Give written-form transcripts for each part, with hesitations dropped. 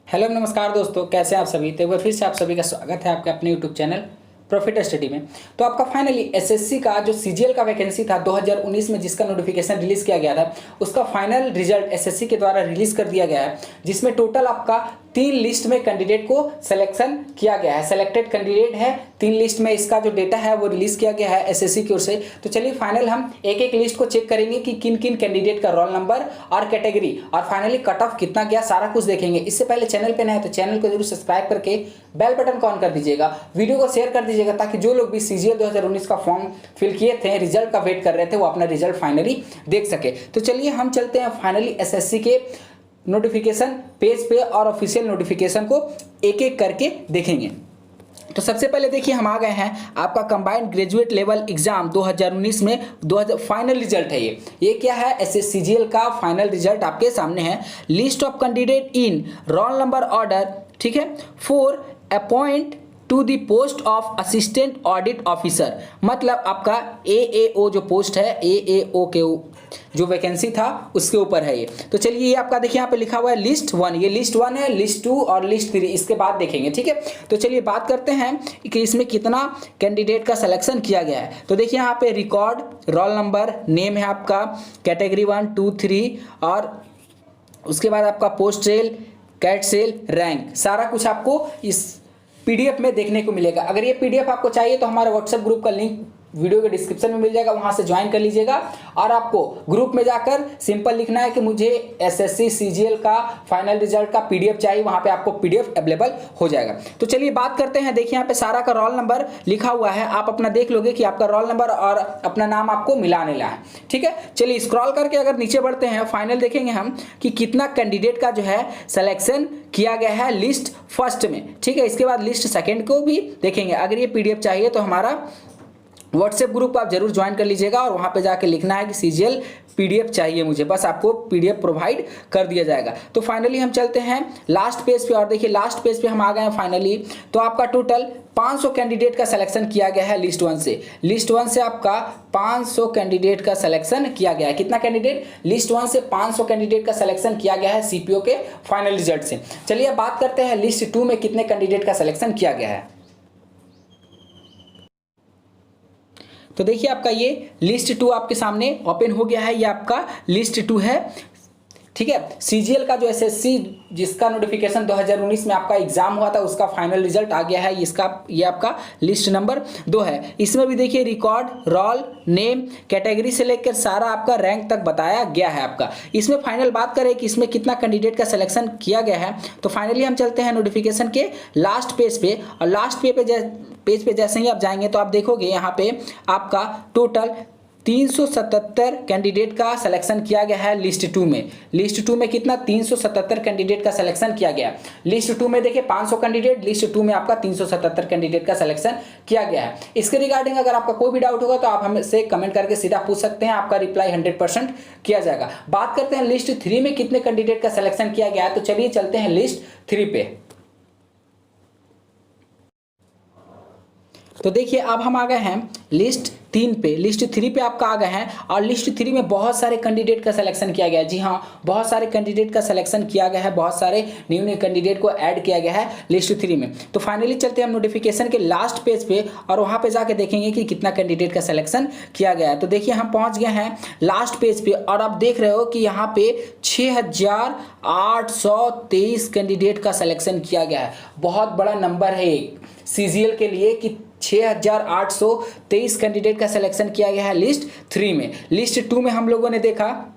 Hello नमस्कार दोस्तों, कैसे हैं आप सभी। तो एक बार फिर से आप सभी का स्वागत है आपके अपने यूट्यूब चैनल प्रॉफिट स्टडी में। तो आपका फाइनली एसएससी का जो सीजीएल का वैकेंसी था 2019 में, जिसका नोटिफिकेशन रिलीज किया गया था, उसका फाइनल रिजल्ट एसएससी के द्वारा रिलीज कर दिया गया है, जिसमें टोटल आपका 3 लिस्ट में कैंडिडेट को सिलेक्शन किया गया है। सेलेक्टेड कैंडिडेट है 3 लिस्ट में, इसका जो डेटा है वो रिलीज किया गया है एसएससी की ओर से। तो चलिए फाइनल हम एक एक लिस्ट को चेक करेंगे कि किन किन कैंडिडेट का रोल नंबर और कैटेगरी और फाइनली कट ऑफ कितना गया, सारा कुछ देखेंगे। इससे पहले चैनल पे नए हैं तो चैनल को जरूर सब्सक्राइब करके बेल बटन को ऑन कर दीजिएगा, वीडियो को शेयर कर दीजिएगा, ताकि जो लोग भी सीजीएल 2019 का फॉर्म फिल किए थे, रिजल्ट का वेट कर रहे थे, वो अपना रिजल्ट फाइनली देख सके। तो चलिए हम चलते हैं फाइनली एसएससी के नोटिफिकेशन पेज पे और ऑफिशियल नोटिफिकेशन को एक एक करके देखेंगे। तो सबसे पहले देखिए हम आ गए हैं आपका कंबाइंड ग्रेजुएट लेवल एग्जाम 2019 में फाइनल रिजल्ट है। ये क्या है, एसएससीजीएल का फाइनल रिजल्ट आपके सामने है। List of candidate in roll number order, ठीक है, for upon two the post of assistant audit officer, मतलब आपका एएओ जो पोस्ट है, एएओ के जो वैकेंसी था उसके ऊपर है ये। तो चलिए ये आपका देखिए यहाँ पे लिखा हुआ है लिस्ट 1, ये लिस्ट 1 है, लिस्ट 2 और लिस्ट 3 इसके बाद देखेंगे, ठीक है। तो चलिए बात करते हैं कि इसमें कितना कैंडिडेट का सिलेक्शन किया गया है। तो देखिए यहाँ पे रिकॉर्ड, रोल नंबर, नेम है आपका, कैटेगरी 1, 2, 3 और उसके बाद आपका post cell, cat cell, rank, सारा कुछ आपको इस पीडीएफ में देखने को मिलेगा। अगर ये पीडीएफ आपको चाहिए तो हमारे व्हाट्सएप ग्रुप का लिंक वीडियो के डिस्क्रिप्शन में मिल जाएगा, वहां से ज्वाइन कर लीजिएगा। और आपको ग्रुप में जाकर सिंपल लिखना है कि मुझे एसएससी सीजीएल का फाइनल रिजल्ट का पीडीएफ चाहिए, वहां पे आपको पीडीएफ अवेलेबल हो जाएगा। तो चलिए बात करते हैं। देखिए यहाँ पे सारा का रोल नंबर लिखा हुआ है, आप अपना देख लोगे कि आपका रोल नंबर और अपना नाम आपको मिलाने ला है, ठीक है। चलिए स्क्रॉल करके अगर नीचे बढ़ते हैं, फाइनल देखेंगे हम कि कितना कैंडिडेट का जो है सिलेक्शन किया गया है लिस्ट फर्स्ट में, ठीक है। इसके बाद लिस्ट सेकेंड को भी देखेंगे। अगर ये पीडीएफ चाहिए तो हमारा व्हाट्सएप ग्रुप आप जरूर ज्वाइन कर लीजिएगा और वहां पे जाके लिखना है कि सीजीएल पीडीएफ चाहिए मुझे, बस आपको पीडीएफ प्रोवाइड कर दिया जाएगा। तो फाइनली हम चलते हैं लास्ट पेज पे और देखिए लास्ट पेज पे हम आ गए हैं फाइनली। तो आपका टोटल 500 कैंडिडेट का सिलेक्शन किया गया है लिस्ट 1 से। लिस्ट 1 से आपका 500 कैंडिडेट का सिलेक्शन किया गया है। कितना कैंडिडेट? लिस्ट 1 से 500 कैंडिडेट का सिलेक्शन किया गया है सीपीओ के फाइनल रिजल्ट से। चलिए अब बात करते हैं लिस्ट 2 में कितने कैंडिडेट का सिलेक्शन किया गया है। तो देखिए आपका ये लिस्ट 2 आपके सामने ओपन हो गया है, ये आपका लिस्ट 2 है, ठीक है। सीजीएल का जो एसएससी जिसका नोटिफिकेशन 2019 में आपका एग्जाम हुआ था उसका फाइनल रिजल्ट आ गया है, इसका ये आपका लिस्ट नंबर 2 है। इसमें भी देखिए रिकॉर्ड, रोल, नेम, कैटेगरी से लेकर सारा आपका रैंक तक बताया गया है आपका। इसमें फाइनल बात करें कि इसमें कितना कैंडिडेट का सिलेक्शन किया गया है, तो फाइनली हम चलते हैं नोटिफिकेशन के लास्ट पेज पे। और लास्ट पेज पे जैसे ही आप जाएंगे तो आप देखोगे यहाँ पे आपका टोटल 377 कैंडिडेट का सिलेक्शन किया गया है लिस्ट 2 में। लिस्ट 2 में कितना? 377 कैंडिडेट का सिलेक्शन किया गया। लिस्ट 2 में देखिए 500 कैंडिडेट, लिस्ट 2 में आपका 377 कैंडिडेट का सिलेक्शन किया गया है। इसके रिगार्डिंग अगर आपका कोई भी डाउट होगा तो आप हमसे कमेंट करके सीधा पूछ सकते हैं, आपका रिप्लाई 100% किया जाएगा। बात करते हैं लिस्ट 3 में कितने कैंडिडेट का सिलेक्शन किया गया है। तो चलिए चलते हैं लिस्ट 3 पे। तो देखिए अब हम आ गए हैं लिस्ट 3 पे। लिस्ट 3 पे आपका आ गए हैं और लिस्ट 3 में बहुत सारे कैंडिडेट का सिलेक्शन किया गया है। जी हाँ, बहुत सारे कैंडिडेट का सिलेक्शन किया गया है, बहुत सारे न्यू कैंडिडेट को ऐड किया गया है लिस्ट 3 में। तो फाइनली चलते हैं हम नोटिफिकेशन के लास्ट पेज पे और वहाँ पे जाके देखेंगे कि कितना कैंडिडेट का सिलेक्शन किया गया है। तो देखिए हम पहुँच गए हैं लास्ट पेज पे और आप देख रहे हो कि यहाँ पे 6823 कैंडिडेट का सिलेक्शन किया गया है। बहुत बड़ा नंबर है सीजीएल के लिए कि 6823 कैंडिडेट का सिलेक्शन किया गया है लिस्ट 3 में। लिस्ट 2 में हम लोगों ने देखा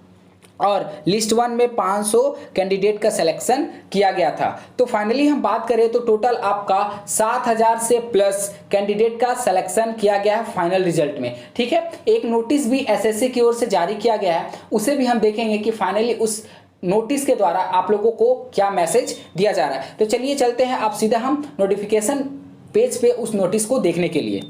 और लिस्ट 1 में 500 कैंडिडेट का सिलेक्शन किया गया था। तो फाइनली हम बात करें तो टोटल आपका 7000 से प्लस कैंडिडेट का सिलेक्शन किया गया है फाइनल रिजल्ट में, ठीक है। एक नोटिस भी एसएससी की ओर से जारी किया गया है, उसे भी हम देखेंगे कि फाइनली उस नोटिस के द्वारा आप लोगों को क्या मैसेज दिया जा रहा है। तो चलिए चलते हैं आप सीधा हम नोटिफिकेशन पेज पे उस नोटिस को देखने के लिए।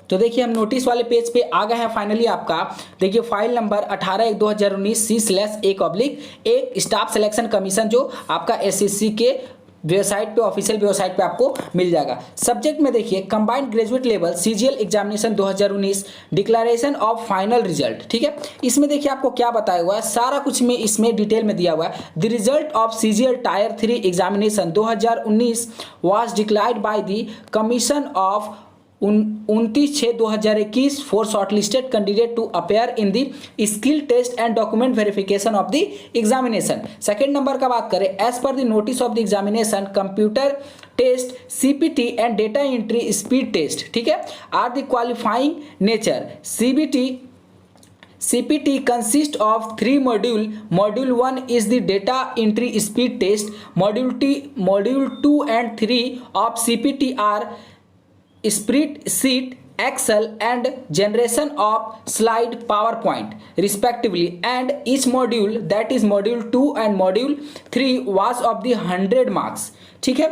तो देखिए हम नोटिस वाले पेज पे आ गए हैं फाइनली। आपका देखिए file number 18/1/2019 C/1/1 staff selection commission जो आपका एसएससी के वेबसाइट पे, ऑफिशियल वेबसाइट पे आपको मिल जाएगा। सब्जेक्ट में देखिए combined graduate level CGL examination 2019 declaration of final result, ठीक है। इसमें देखिए आपको क्या बताया हुआ है, सारा कुछ में इसमें डिटेल में दिया हुआ है। The result of CGL tier 3 examination 2019 was declared by the commission of 29/6/2021 for shortlisted candidate to appear in the skill test and document verification of the examination. Second number का बात करें, as per the notice of the examination computer test, CPT and data entry speed test, ठीक है, are the qualifying nature. CPT consists of 3 module. Module 1 is the data entry speed test. Module 2 and 3 of CPT are spreadsheet, Excel and generation of slide PowerPoint respectively, and each module, that is module 2 and module 3 was of the 100 marks, ठीक है,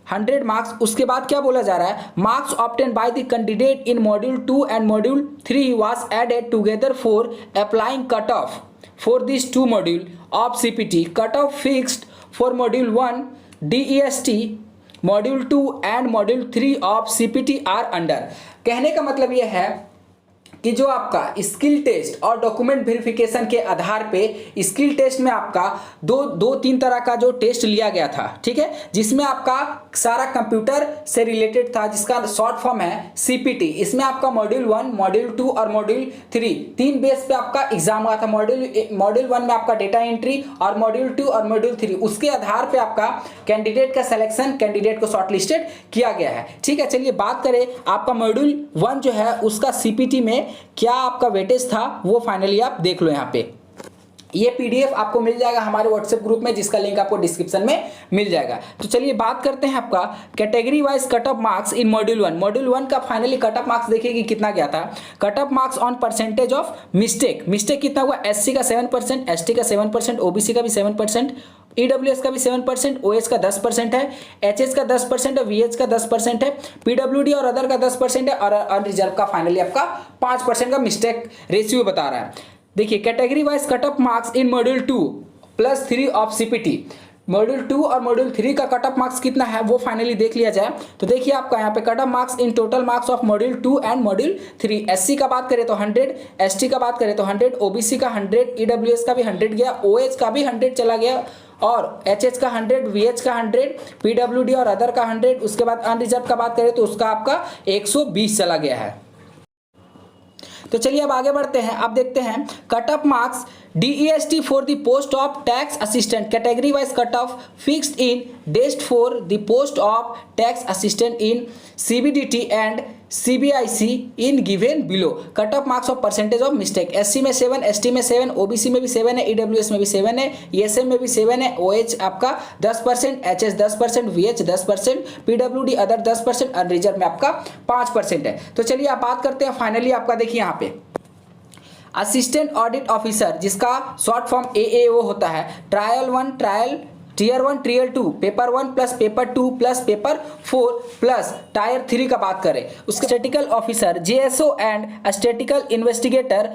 100 marks. उसके बाद क्या बोला जा रहा है, marks obtain by the candidate in module 2 and module 3 was added together for applying cut off for this 2 module of CPT. Cut off fixed for module 1 DEST, module 2 and module 3 of CPT are under. कहने का मतलब यह है कि जो आपका skill test और document verification के आधार पे, स्किल टेस्ट में आपका दो तीन तरह का जो टेस्ट लिया गया था, ठीक है, जिसमें आपका सारा कंप्यूटर से रिलेटेड था, जिसका शॉर्ट फॉर्म है सीपीटी। इसमें आपका मॉड्यूल 1, मॉड्यूल 2 और मॉड्यूल 3 तीन बेस पे आपका एग्जाम हुआ था। मॉड्यूल 1 में आपका डेटा एंट्री और मॉड्यूल 2 और मॉड्यूल 3, उसके आधार पे आपका कैंडिडेट का सिलेक्शन, कैंडिडेट को शॉर्टलिस्टेड किया गया है, ठीक है। चलिए बात करें आपका मॉड्यूल 1 जो है उसका सीपीटी में क्या आपका वेटेज था, वो फाइनली आप देख लो। यहाँ पे ये पीडीएफ आपको मिल जाएगा हमारे व्हाट्सएप ग्रुप में, जिसका लिंक आपको डिस्क्रिप्शन में मिल जाएगा। तो चलिए बात करते हैं आपका category wise cut off marks in module 1। Module 1 का फाइनली कट ऑफ मार्क्स देखिए कि कितना गया था। Cut off marks on percentage of mistake कितना हुआ, एससी का 7%, एसटी का 7%, ओबीसी का भी 7%, ईडब्ल्यूएस का भी 7%, ओएच का 10% है, एचएच का 10% है, वीएच का 10% है, पीडब्ल्यूडी और अदर का 10% है, और अनरिजर्व का फाइनली आपका 5% का मिस्टेक रेशियो बता रहा है। देखिए category wise cut off marks in module 2 +3 of CPT. Module 2 और मॉड्यूल 3 का कट ऑफ मार्क्स कितना है वो फाइनली देख लिया जाए। तो देखिए आपका यहाँ पे cut off marks in total marks of module 2 and module 3। SC का बात करें तो 100, एसटी का बात करें तो 100, ओबीसी का 100, ईडब्ल्यूएस का भी 100 गया, ओएच का भी 100 चला गया, और एचएच का 100, वीएच का 100, पीडब्ल्यूडी और अदर का 100। उसके बाद अनरिजर्व का बात करें तो उसका आपका 120 चला गया है। तो चलिए अब आगे बढ़ते हैं। अब देखते हैं cut off marks DEST for the post of tax assistant. Category wise cut off fixed in DEST for the post of tax assistant in CBDT and CBIC in given below. Cut off marks of percentage of mistake, SC में 7, ST में 7, OBC में भी 7 है, EWS में भी 7 है, ESM में भी 7 है, OH आपका 10%, HS 10%, VH 10%, PWD other 10%, unreserved में आपका 5% है। तो चलिए आप बात करते हैं फाइनली आपका देखिए यहाँ पे असिस्टेंट ऑडिट ऑफिसर, जिसका शॉर्ट फॉर्म AAO होता है। Trial 1, tier 1, tier 2, paper 1 plus paper 2 plus paper 4 plus tier 3 का बात करें। उसके statistical officer JSO and statistical investigator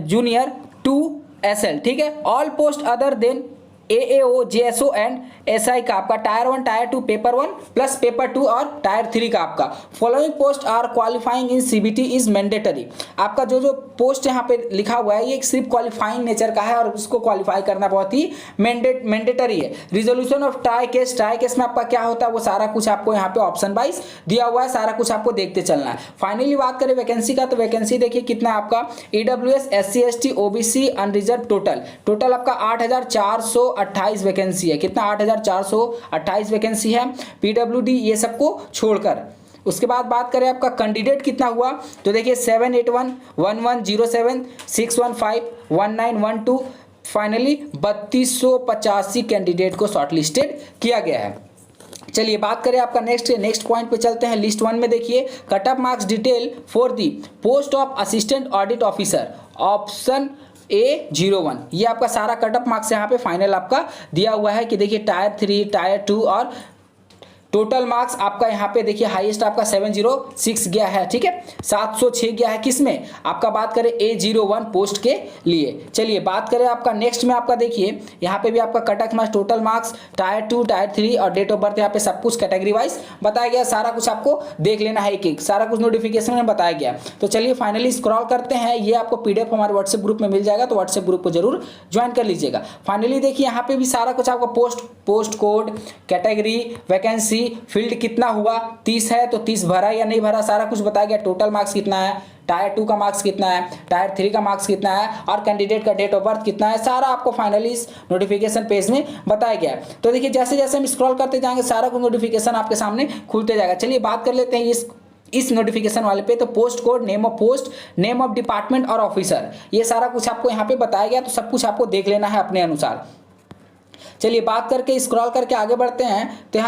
junior 2SL, ठीक है। All post other than AAO, JSO and SI का आपका tier 1, tier 2, paper 1 plus paper 2 और tier 3 का आपका। Following post are qualifying in CBT is mandatory. आपका जो पोस्ट यहाँ पे लिखा हुआ है ये सिर्फ क्वालिफाइंग नेचर का है और उसको क्वालिफाई करना बहुत ही मैंडेटरी है। रिजोल्यूशन ऑफ ट्राई केस में आपका क्या होता है वो सारा कुछ आपको यहाँ पे ऑप्शन वाइज दिया हुआ है, सारा कुछ आपको देखते चलना है। फाइनली बात करें वैकेंसी का, तो वैकेंसी देखिए कितना आपका EWS, SC ST OBC unreserved total आपका 8,428 वैकेंसी है। कितना 8,428 वैकेंसी है PWD ये सबको छोड़कर। उसके बाद बात करें आपका कैंडिडेट कितना हुआ, तो देखिए 781 1107 615 1912 फाइनली 3285 कैंडिडेट को शॉर्टलिस्टेड किया गया है। चलिए बात करें आपका नेक्स्ट पॉइंट पे चलते हैं। लिस्ट 1 में देखिए cut off marks detail for the post of assistant audit officer option A01। ये आपका सारा कट ऑफ मार्क्स यहाँ पे फाइनल आपका दिया हुआ है कि देखिए टायर 3, टायर 2 और टोटल मार्क्स आपका यहाँ पे देखिए हाईएस्ट आपका 706 गया है, ठीक है, 706 गया है। किसमें आपका बात करें A01 पोस्ट के लिए। चलिए बात करें आपका नेक्स्ट में, आपका देखिए यहाँ पे भी आपका cut off marks, total marks, tyre 2, tyre 3 और डेट ऑफ बर्थ यहाँ पे सब कुछ कैटेगरी वाइज बताया गया। सारा कुछ आपको देख लेना है, एक एक सारा कुछ नोटिफिकेशन में बताया गया। तो चलिए फाइनली स्क्रॉल करते हैं, ये आपको PDF हमारे व्हाट्सएप ग्रुप में मिल जाएगा, तो व्हाट्सएप ग्रुप को जरूर ज्वाइन कर लीजिएगा। फाइनली देखिए यहाँ पे भी सारा कुछ आपको post code, category, vacancy, field कितना हुआ, 30 है तो 30 भरा या नहीं भरा, सारा कुछ बताया गया। टोटल मार्क्स कितना है, टायर 2 का मार्क्स कितना है, टायर 3 का मार्क्स कितना है और कैंडिडेट का डेट ऑफ बर्थ कितना है, सारा आपको फाइनली इस नोटिफिकेशन पेज में बताया गया है। तो देखिए जैसे जैसे हम स्क्रॉल करते जाएंगे सारा कुछ नोटिफिकेशन आपके सामने खुलते जाएगा। चलिए बात कर लेते हैं इस नोटिफिकेशन वाले पे। तो post code, name of post, name of department और ऑफिसर, ये सारा कुछ आपको यहाँ पे बताया गया। तो सब कुछ आपको देख लेना है अपने अनुसार। चलिए बात करके स्क्रॉल करके आगे बढ़ते हैं। तो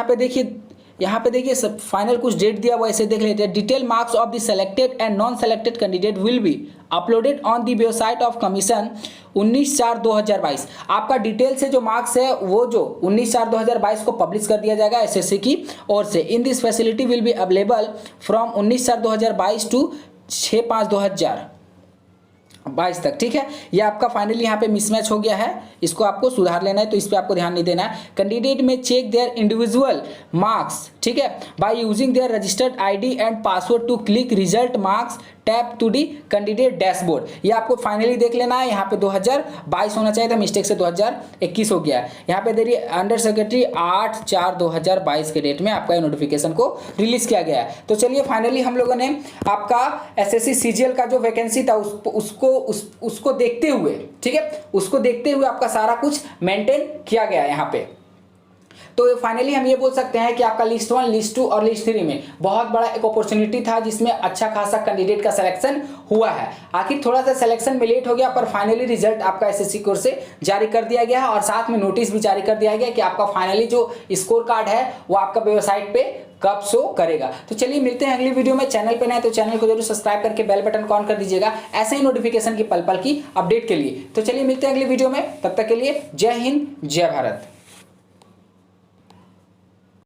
यहाँ पे देखिए सब फाइनल कुछ डेट दिया हुआ, ऐसे देख लेते हैं। Detail marks of the selected and non selected candidate will be uploaded on the website of commission 19/4/2022। आपका डिटेल से जो मार्क्स है वो जो 19/4/2022 को पब्लिश कर दिया जाएगा एसएससी की ओर से। In this facility will be available from 19/4/2022 to 6/5/2022 तक, ठीक है। ये आपका फाइनली यहाँ पे मिसमैच हो गया है, इसको आपको सुधार लेना है, तो इस पे आपको ध्यान नहीं देना है। कैंडिडेट में चेक देयर इंडिविजुअल मार्क्स, ठीक है, by using their registered ID and password to click result marks tap to the candidate dashboard. ये आपको फाइनली देख लेना है। यहाँ पे 2022 होना चाहिए था, मिस्टेक से 2021 हो गया है। यहाँ पे देखिए अंडर सेक्रेटरी 8/4/2022 के डेट में आपका नोटिफिकेशन को रिलीज किया गया है। तो चलिए फाइनली हम लोगों ने आपका एसएससी सीजीएल का जो वैकेंसी था उसको देखते हुए, ठीक है, उसको देखते हुए आपका सारा कुछ मेंटेन किया गया है यहाँ पे। तो फाइनली हम ये बोल सकते हैं कि आपका लिस्ट 1, लिस्ट 2 और लिस्ट 3 में बहुत बड़ा एक अपॉर्चुनिटी था, जिसमें अच्छा खासा कैंडिडेट का सिलेक्शन हुआ है। आखिर थोड़ा सा सिलेक्शन में लेट हो गया, पर फाइनली रिजल्ट आपका एसएससी की ओर से जारी कर दिया गया है और साथ में नोटिस भी जारी कर दिया गया कि आपका फाइनली जो स्कोर कार्ड है वो आपका वेबसाइट पे कब शो करेगा। तो चलिए मिलते हैं अगली वीडियो में। चैनल पे नए तो चैनल को जरूर सब्सक्राइब करके बेल बटन को ऑन कर दीजिएगा, ऐसे ही नोटिफिकेशन की पल पल की अपडेट के लिए। तो चलिए मिलते हैं अगली वीडियो में, तब तक के लिए जय हिंद, जय भारत।